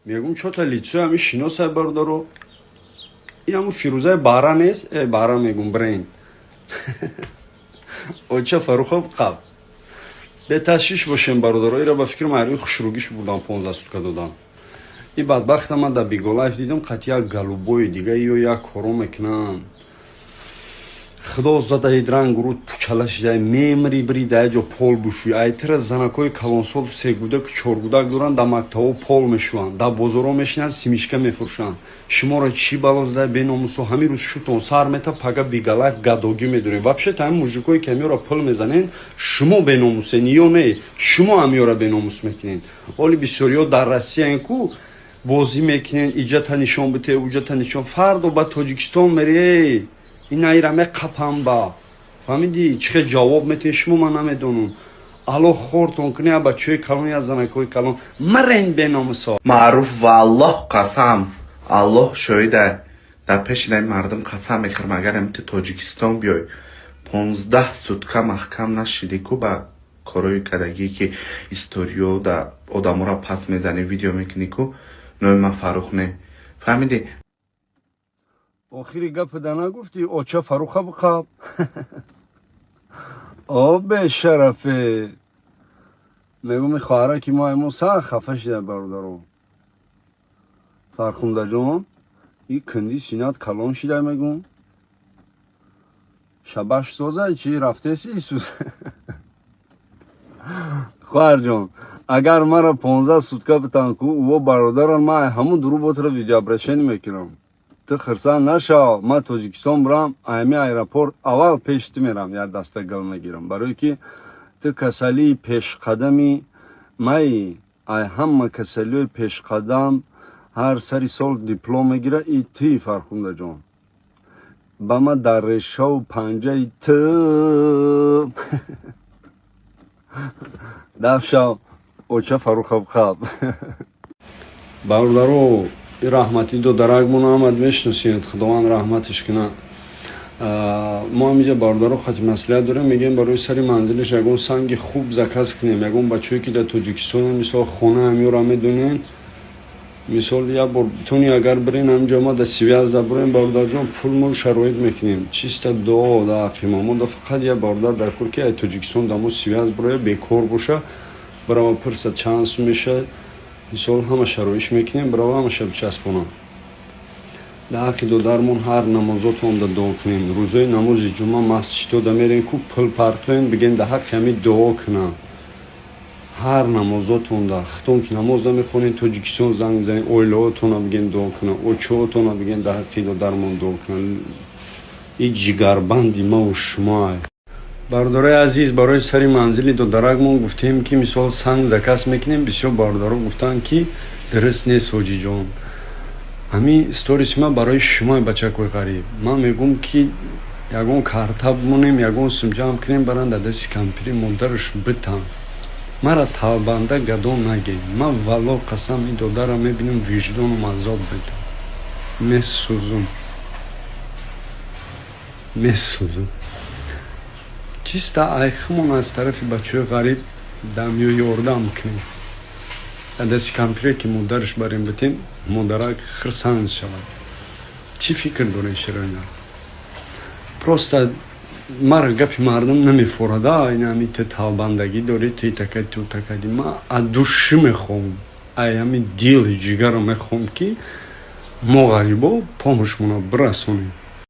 میگم چطور لیتسو همی شناسه بردارو این همون فیروزه بارا نیست بارا میگم برین اوچه فروخب قب به تشویش باشیم بردارو ایرا با فکر معروی خوشروگیش بودم 15 سوتکا دادم این بدبخت من در بیگو لایف دیدم قطعی یک گلوبوی دیگه یا یک کارو میکنن خدا زده ایدران گرود پوچالش جای میمری بری در جا پول بشوی ایتر زنکوی کلانسول سه گودک چهار گودک دورن در مکتبو پول میشوان در بازارو میشنن سیمیشکه میفروشن شما را چی بلازده بیناموسو همین روز شوتون سر میتا پگا بیگلایف گداگی میدونین وابشه تا همین موجیکوی که همیو را پول میزنین شما بیناموسین یا نه شما همیو را بیناموس میکنین ولی بسیاریو در روسیه اینکو بازی میکنین ایجا تا نشان بده اوجا تا نشان فردا با تاجیکستان میری این ایرامه قپم با فهمیدی چه جواب میتین شما من نمیدونم الو خورتون کنی بچه کلونی از زنکوی کلون مرین بیناموسا معروف والله قسم الله شایده در پیش این مردم قسم میخورم اگر امت تاجیکستان بیای 15 سوتکا محکم نشیدی کو با کاروی کدگی که استوریو در آدمو را پس میزنی ویدیو میکنی کو نوی من فروخ نه فهمیدی آخری گپ دانا گفتی اوچه فروخه بقاب آب شرفه میگو می خواهره که ما ایمون سا خفه شده برادرو فرخونده جان این کندی سینات کلان شده میگو شبش سوزه چی رفته سی سوزه خواهر جان اگر مرا 15 سوتکا بتان کو او برادران ما همون درو بطر ویدیو برشن میکنم تو خرسان نشا ما تاجیکستان برام ایمی ایرپورت اول پیشتی میرم یا دسته گل میگیرم برای که تو کسلی پیش قدمی مای همه کسلی پیش قدم هر سری سال دیپلم میگیره ای تی فرخونده جان با ما در رشه و پنجه تو دفشا اوچه فروخب خواب برادرو رحمتی دو درگمون آمد میشناسید خداوند رحمتش کنه ما هم اینجا باردارو خاطی مسئله داریم میگیم برای سری منزلش یکون سنگ خوب زکست کنیم یکون بچه‌ای که در تاجیکستان مثال خونه همی را میدونین مثال یا بتونی اگر برین همجا ما در سیویاز در برین باردار جان پول مول شرایط میکنیم چیست دو در قیمامون در فقط یه باردار در کور که تاجیکستان در ما سیویاز برای بیکار باشه برای ما پرسه چانس میشه مثال همه شرایش میکنیم برای همه شب چسبونم در حقی دو درمون هر نمازاتون در دعا کنیم روزای نماز جمعه مسجد در میرین کو پل پرتوین بگین در حق همی دعا کنم هر نمازاتون در خطون که نماز نمیخونین تاجیکستان زنگ بزنین اویلاتون بگین دعا کنم اوچهاتون بگین در حقی دو درمون دعا کنم این جگربندی ما و شما بارداره عزیز برای سری منزلی دو درگمون گفتیم که مثال سنگ زکست میکنیم بسیار بارداره گفتن که درست نیست حاجی جان همین استوریس ما برای شما بچه کوی غریب من میگم که یکون کارتاب مونیم یکون سمجام کنیم برند دستی کمپیری مدرش بتن مرا تابنده گدام نگیم من والله قسم این دو درم میبینم وجدان و مذاب بتن میسوزم چیست ایخمون از طرف بچه غریب دمیو یاردم کنیم دستی کمپیری که مدرش بریم بتیم مدرک خرسان شود چی فکر دارین شراینا پروستا مرا گپی مردم نمیفورده این همی تالبندگی داری تی تکه تو تکدی ما ادوشی میخوام ای همی دیل جگر میخوام که ما غریبا پامشمونا برسونیم